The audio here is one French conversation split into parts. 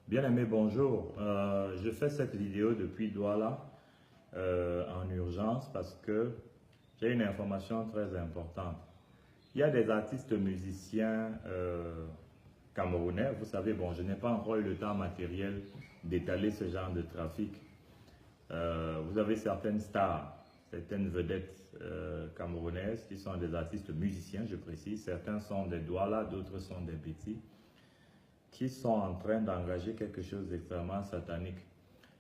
Bien-aimé, bonjour. Je fais cette vidéo depuis Douala en urgence parce que j'ai une information très importante. Il y a des artistes musiciens camerounais. Vous savez, bon, je n'ai pas encore eu le temps matériel d'étaler ce genre de trafic. Vous avez certaines stars, certaines vedettes camerounaises qui sont des artistes musiciens, je précise. Certains sont des Douala, d'autres sont des petits, qui sont en train d'engager quelque chose d'extrêmement satanique.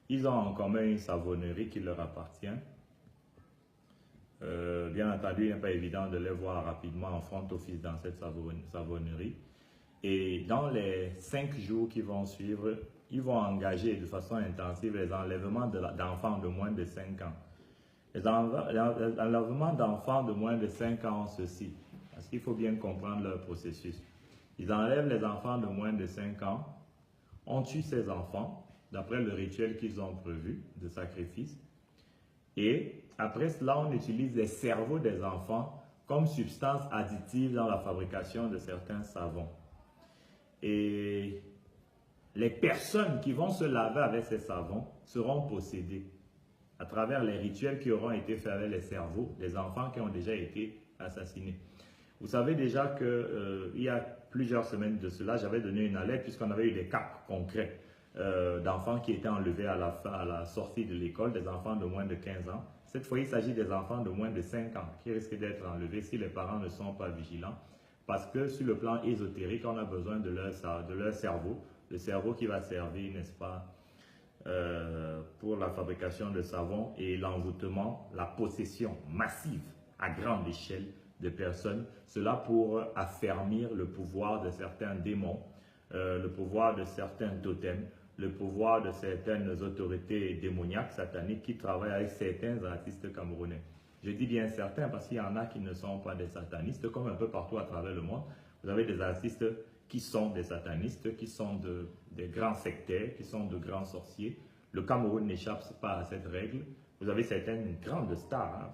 Ils ont en commun une savonnerie qui leur appartient. Bien entendu, il n'est pas évident de les voir rapidement en front office dans cette savonnerie. Et dans les 5 jours qui vont suivre, ils vont engager de façon intensive les enlèvements d'enfants de moins de 5 ans. Les enlèvements d'enfants de moins de 5 ans ont ceci, parce qu'il faut bien comprendre leur processus. Ils enlèvent les enfants de moins de 5 ans, on tue ces enfants, d'après le rituel qu'ils ont prévu de sacrifice, et après cela, on utilise les cerveaux des enfants comme substance additive dans la fabrication de certains savons. Et les personnes qui vont se laver avec ces savons seront possédées à travers les rituels qui auront été faits avec les cerveaux des enfants qui ont déjà été assassinés. Vous savez déjà qu'il y a plusieurs semaines de cela, j'avais donné une alerte puisqu'on avait eu des cas concrets d'enfants qui étaient enlevés à la sortie de l'école, des enfants de moins de 15 ans. Cette fois, il s'agit des enfants de moins de 5 ans qui risquent d'être enlevés si les parents ne sont pas vigilants. Parce que sur le plan ésotérique, on a besoin de leur cerveau, le cerveau qui va servir, n'est-ce pas, pour la fabrication de savon et l'envoûtement, la possession massive à grande échelle de personnes. Cela pour affermir le pouvoir de certains démons, le pouvoir de certains totems, le pouvoir de certaines autorités démoniaques, sataniques qui travaillent avec certains artistes camerounais. Je dis bien certains parce qu'il y en a qui ne sont pas des satanistes, comme un peu partout à travers le monde. Vous avez des artistes qui sont des satanistes, qui sont des grands sectaires, qui sont de grands sorciers. Le Cameroun n'échappe pas à cette règle. Vous avez certaines grandes stars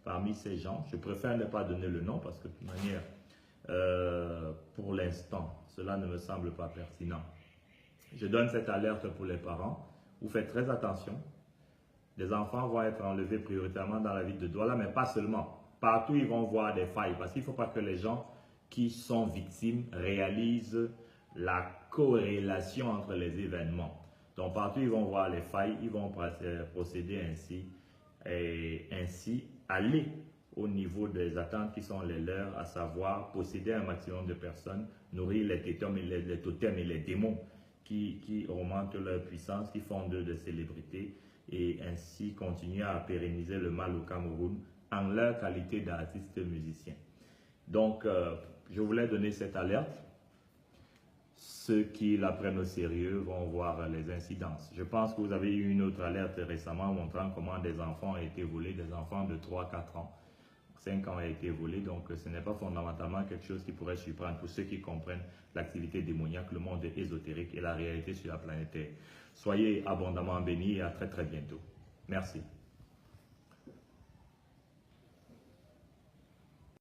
parmi ces gens. Je préfère ne pas donner le nom parce que de toute manière, pour l'instant, cela ne me semble pas pertinent. Je donne cette alerte pour les parents. Vous faites très attention. Les enfants vont être enlevés prioritairement dans la ville de Douala, mais pas seulement. Partout, ils vont voir des failles parce qu'il ne faut pas que les gens qui sont victimes réalisent la corrélation entre les événements. Donc, partout, ils vont voir les failles, ils vont procéder ainsi et ainsi aller au niveau des attentes qui sont les leurs, à savoir posséder un maximum de personnes, nourrir les totems et les démons qui augmentent leur puissance, qui font d'eux des célébrités et ainsi continuer à pérenniser le mal au Cameroun en leur qualité d'artistes musiciens. Donc, je voulais donner cette alerte. Ceux qui la prennent au sérieux vont voir les incidences. Je pense que vous avez eu une autre alerte récemment montrant comment des enfants ont été volés, des enfants de 3-4 ans. 5 ans a été volé, donc ce n'est pas fondamentalement quelque chose qui pourrait surprendre pour ceux qui comprennent l'activité démoniaque, le monde ésotérique et la réalité sur la planète Terre. Soyez abondamment bénis et à très bientôt. Merci.